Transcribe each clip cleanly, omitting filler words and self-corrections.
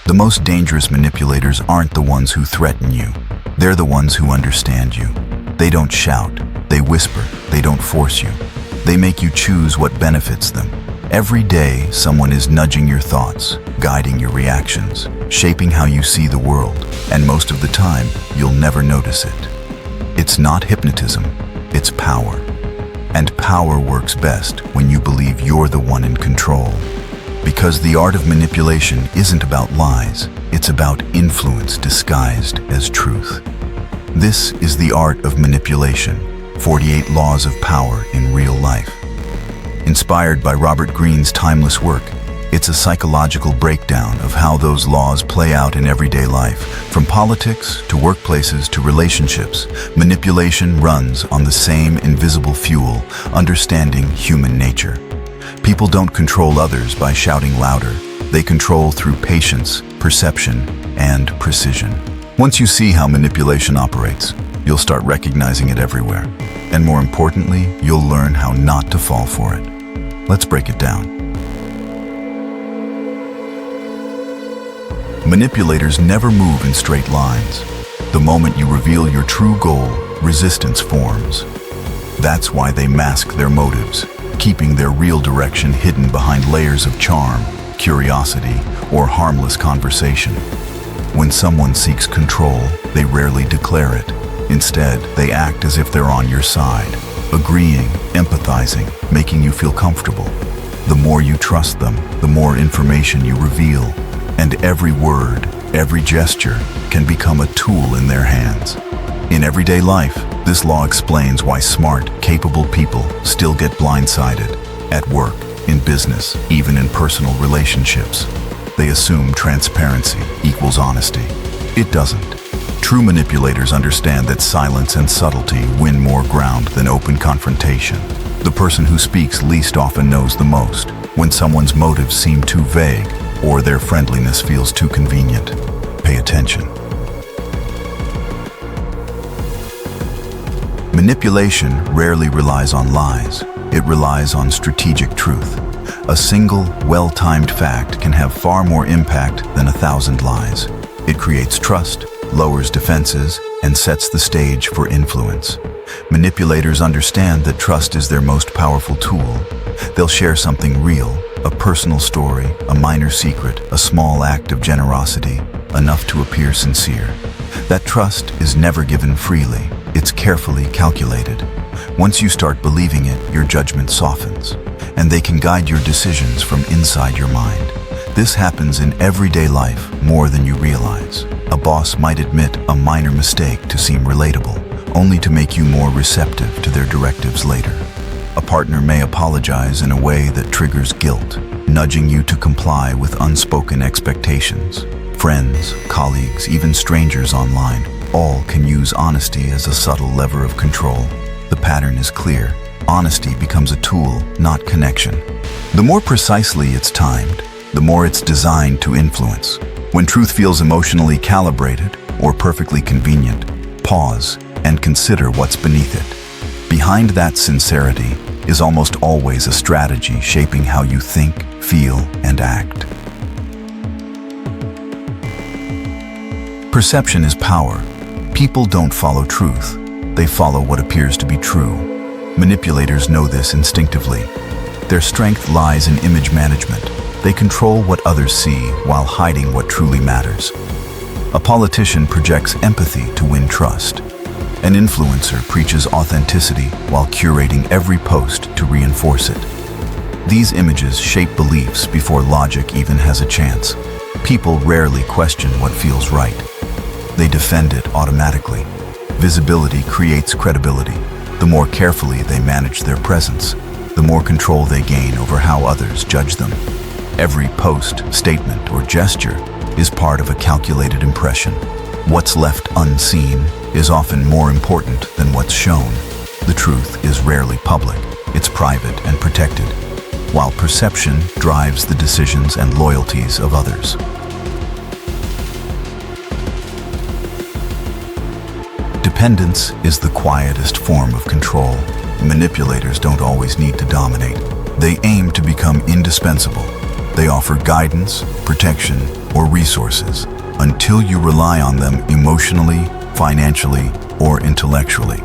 The most dangerous manipulators aren't the ones who threaten you. They're the ones who understand you. They don't shout, they whisper, they don't force you. They make you choose what benefits them. Every day, someone is nudging your thoughts, guiding your reactions, shaping how you see the world, and most of the time, you'll never notice it. It's not hypnotism, it's power. And power works best when you believe you're the one in control. Because the art of manipulation isn't about lies, it's about influence disguised as truth. This is the art of manipulation, 48 laws of power in real life. Inspired by Greene's timeless work, it's a psychological breakdown of how those laws play out in everyday life. From politics to workplaces to relationships, manipulation runs on the same invisible fuel, understanding human nature. People don't control others by shouting louder. They control through patience, perception, and precision. Once you see how manipulation operates, you'll start recognizing it everywhere. And more importantly, you'll learn how not to fall for it. Let's break it down. Manipulators never move in straight lines. The moment you reveal your true goal, resistance forms. That's why they mask their motives, keeping their real direction hidden behind layers of charm, curiosity, or harmless conversation. When someone seeks control, they rarely declare it. Instead, they act as if they're on your side, agreeing, empathizing, making you feel comfortable. The more you trust them, the more information you reveal, and every word, every gesture can become a tool in their hands. In everyday life, this law explains why smart, capable people still get blindsided. At work, in business, even in personal relationships. They assume transparency equals honesty. It doesn't. True manipulators understand that silence and subtlety win more ground than open confrontation. The person who speaks least often knows the most. When someone's motives seem too vague or their friendliness feels too convenient, pay attention. Manipulation rarely relies on lies. It relies on strategic truth. A single, well-timed fact can have far more impact than 1,000 lies. It creates trust, lowers defenses, and sets the stage for influence. Manipulators understand that trust is their most powerful tool. They'll share something real, a personal story, a minor secret, a small act of generosity, enough to appear sincere. That trust is never given freely. It's carefully calculated. Once you start believing it, your judgment softens, and they can guide your decisions from inside your mind. This happens in everyday life more than you realize. A boss might admit a minor mistake to seem relatable, only to make you more receptive to their directives later. A partner may apologize in a way that triggers guilt, nudging you to comply with unspoken expectations. Friends, colleagues, even strangers online, all can use honesty as a subtle lever of control. The pattern is clear. Honesty becomes a tool, not connection. The more precisely it's timed, the more it's designed to influence. When truth feels emotionally calibrated or perfectly convenient, pause and consider what's beneath it. Behind that sincerity is almost always a strategy shaping how you think, feel, and act. Perception is power. People don't follow truth. They follow what appears to be true. Manipulators know this instinctively. Their strength lies in image management. They control what others see while hiding what truly matters. A politician projects empathy to win trust. An influencer preaches authenticity while curating every post to reinforce it. These images shape beliefs before logic even has a chance. People rarely question what feels right. They defend it automatically. Visibility creates credibility. The more carefully they manage their presence, the more control they gain over how others judge them. Every post, statement, or gesture is part of a calculated impression. What's left unseen is often more important than what's shown. The truth is rarely public. It's private and protected, while perception drives the decisions and loyalties of others. Dependence is the quietest form of control. Manipulators don't always need to dominate. They aim to become indispensable. They offer guidance, protection, or resources until you rely on them emotionally, financially, or intellectually.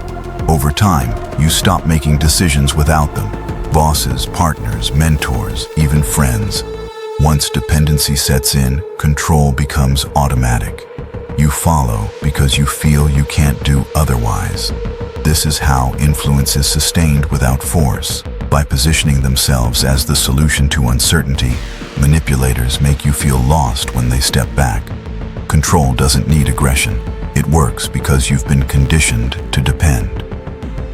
Over time, you stop making decisions without them. Bosses, partners, mentors, even friends. Once dependency sets in, control becomes automatic. You follow because you feel you can't do otherwise. This is how influence is sustained without force. By positioning themselves as the solution to uncertainty, manipulators make you feel lost when they step back. Control doesn't need aggression. It works because you've been conditioned to depend.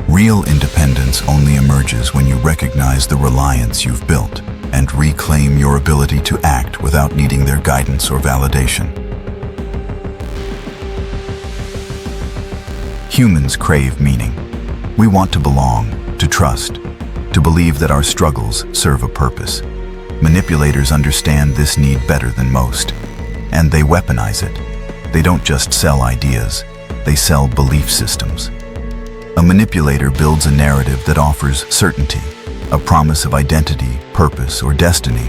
Real independence only emerges when you recognize the reliance you've built and reclaim your ability to act without needing their guidance or validation. Humans crave meaning. We want to belong, to trust, to believe that our struggles serve a purpose. Manipulators understand this need better than most, and they weaponize it. They don't just sell ideas, they sell belief systems. A manipulator builds a narrative that offers certainty, a promise of identity, purpose, or destiny.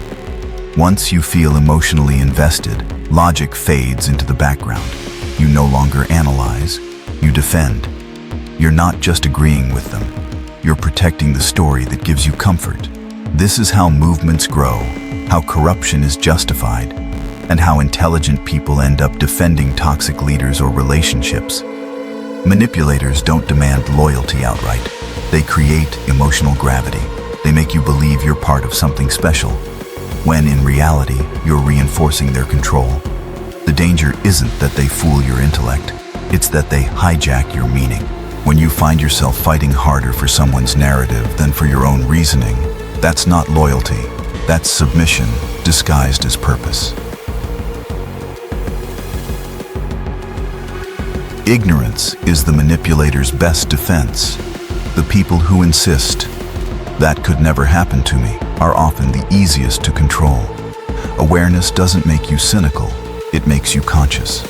Once you feel emotionally invested, logic fades into the background. You no longer analyze, you defend. You're not just agreeing with them, you're protecting the story that gives you comfort. This is how movements grow, how corruption is justified, and how intelligent people end up defending toxic leaders or relationships. Manipulators don't demand loyalty outright. They create emotional gravity. They make you believe you're part of something special, when in reality, you're reinforcing their control. The danger isn't that they fool your intellect, it's that they hijack your meaning. When you find yourself fighting harder for someone's narrative than for your own reasoning, that's not loyalty, that's submission disguised as purpose. Ignorance is the manipulator's best defense. The people who insist, "That could never happen to me," are often the easiest to control. Awareness doesn't make you cynical, it makes you conscious.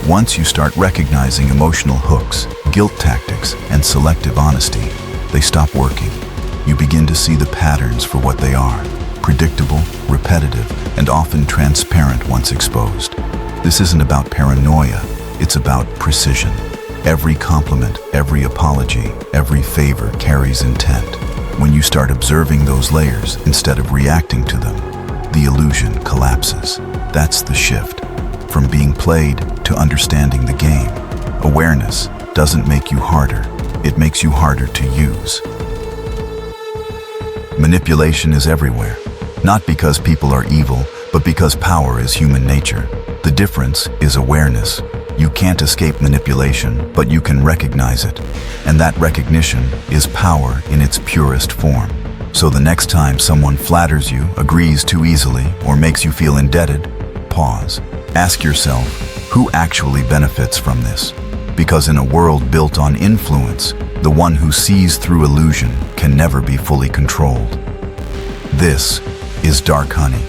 Once you start recognizing emotional hooks, guilt tactics, and selective honesty, they stop working. You begin to see the patterns for what they are: predictable, repetitive, and often transparent once exposed. This isn't about paranoia. It's about precision. Every compliment, every apology, every favor carries intent. When you start observing those layers instead of reacting to them, the illusion collapses. That's the shift. From being played to understanding the game. Awareness doesn't make you harder. It makes you harder to use. Manipulation is everywhere. Not because people are evil, but because power is human nature. The difference is awareness. You can't escape manipulation, but you can recognize it. And that recognition is power in its purest form. So the next time someone flatters you, agrees too easily, or makes you feel indebted, pause. Ask yourself, who actually benefits from this? Because in a world built on influence, the one who sees through illusion can never be fully controlled. This is Dark Honey.